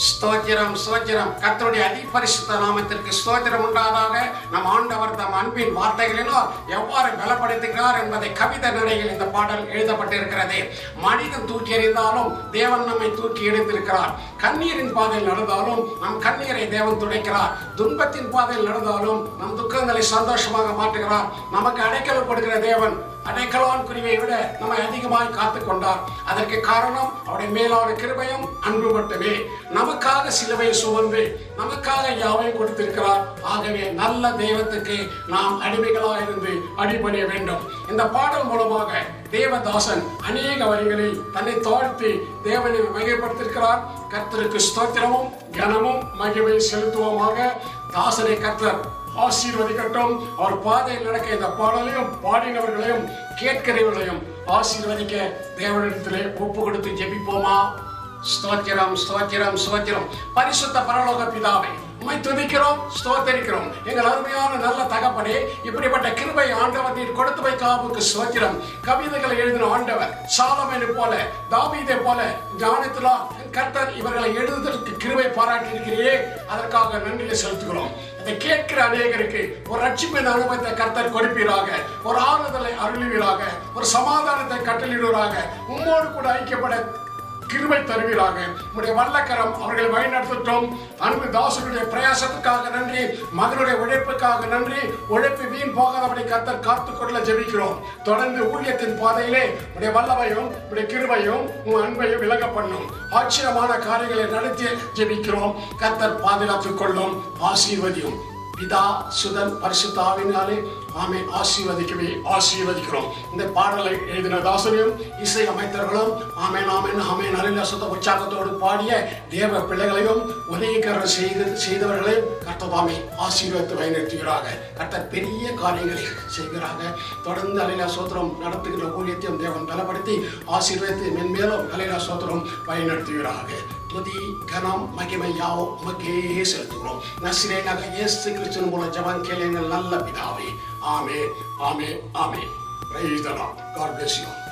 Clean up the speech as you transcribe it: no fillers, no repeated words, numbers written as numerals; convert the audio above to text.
ஸ்தோத்திரம் ஸ்தோத்திரம். கர்த்தருடைய அதிபரிசுத்த நாமத்திற்கு ஸ்தோத்திரம் உண்டாதாக. நம் ஆண்டவர் தம் அன்பின் வார்த்தைகளினால் எவ்வாறு பலப்படுத்துகிறார் என்பதை கவிதை நிலையில் இந்த பாடல் எழுதப்பட்டிருக்கிறது. மனிதன் தூக்கி எறிந்தாலும் தேவன் நம்மை தூக்கி எடுத்திருக்கிறார். கண்ணீரின் பாதையில் நடந்தாலும் நம் கண்ணீரை தேவன் துடைக்கிறார். துன்பத்தின் பாதையில் நடந்தாலும் நம் துக்கங்களை சந்தோஷமாக மாற்றுகிறார். நமக்கு அடைக்கலம் கொடுக்கிற தேவன் அடைக்கலான் குருவியை விட நம்மை அதிகமாய் காத்துக் கொண்டார். அதற்கு காரணம் அவருடைய மேலான கிருபையும் அன்பு மட்டுமே. நமக்காக சிலுவை சுமந்து நமக்காக யாவையும் கொடுத்திருக்கிறார். ஆகவே நல்ல தெய்வத்துக்கு நாம் அடிமைகளாக இருந்து அடிபணிய வேண்டும். இந்த பாடல் மூலமாக தேவதாசன் அநேக வரிகளில் தன்னை தாழ்த்தி தேவனை மகிமைப்படுத்திருக்கிறார். கர்த்தருக்கு ஸ்தோத்திரமும் கனமும் மகிமை செலுத்துவோமாக. தாசனை கர்த்தர் ஆசீர்வதிக்கட்டும். அவர் பாதையில் நடக்க இந்த பாடலையும் பாடினவர்களையும் கேட்கிறவர்களையும் ஆசீர்வதிக்க தேவனிடத்திலே ஒப்பு கொடுத்து ஜெபிப்போமா. ஸ்தோத்திரம் ஸ்தோத்திரம் ஸ்தோத்திரம். பரிசுத்த பரலோக பிதாவே, உம்மை துதிக்கிறோம், ஸ்தோத்தரிக்கிறோம். எங்கள் அருமையான நல்ல தகப்பனே, இப்படிப்பட்ட கிருபை ஆண்டவர் நீர் கொடுத்து வைக்காவுக்கு ஸ்தோத்திரம். கவிதைகளை எழுதின ஆண்டவர் சாலமோனை போல தாவீதை போல ஞானத்திலா கர்த்தர் இவர்களை எழுதுவதற்கு கிருபை பாராட்டி இருக்கிறே, அதற்காக நன்றியை செலுத்துகிறோம். அதை கேட்கிற அநேகருக்கு ஒரு ரட்சிப்பின் அனுபவத்தை கர்த்தர் கொடுப்பீராக, ஒரு ஆறுதலை அருளுவீராக, ஒரு சமாதானத்தை கட்டளிடுவீராக, உம்மோடு கூட ஐக்கியப்பட கிருபை தருவீராக. உடைய வல்லக்கரம் அவர்களை வழிநடத்தட்டும். அன்பு தாசனுடைய பிரயாசத்துக்காக நன்றி, மகனுடைய உழைப்புக்காக நன்றி. உழைப்பு வீண் போகாதபடி கர்த்தர் காத்துக்கொள்ள ஜெபிக்கிறோம். தொடர்ந்து ஊழியத்தின் பாதையிலே உடைய வல்லமையும் உடைய கிருபையும் உன் அன்பையும் விலக பண்ணும். ஆச்சரியமான காரியங்களை நடத்தி ஜெபிக்கிறோம். கர்த்தர் பாதுகாத்துக் கொள்ளும். ஆசீர்வதியும். பிதா சுதன் பரிசுத்த ஆவியினாலே ஆமே ஆசீர்வதிக்கவே ஆசீர்வதிக்கிறோம். இந்த பாடலை எழுதின தாசனையும் இசை அமைத்தவர்களும் ஆமேன் ஆமேன் ஆமேன் நல்ல சுத்த உற்சாகத்தோடு பாடிய தேவ பிள்ளைகளையும் உதவிகரம் செய்தவர்களையும் கர்த்ததாமே ஆசீர்வதித்து வழிநடத்துகிறாங்க. கர்த்தர் பெரிய காரியங்களை செய்கிறாங்க. தொடர்ந்து அலையிலா சோத்திரம் நடத்துகிற ஊழியத்தையும் தேவன் பலப்படுத்தி ஆசீர்வதித்து மென்மேலும் அலையிலா சோத்திரம் வழிநடத்துகிறாங்க. துதி கனம் மகிமை யாவும் உமக்கே செலுத்துகிறோம். நசிரேனாக இயேசு கிறிஸ்துவின் மூலம் ஜெபம் கேளுங்கள் நல்ல பிதாவே. ஆமென் ஆமென் ஆமென். Praise the Lord. God bless you.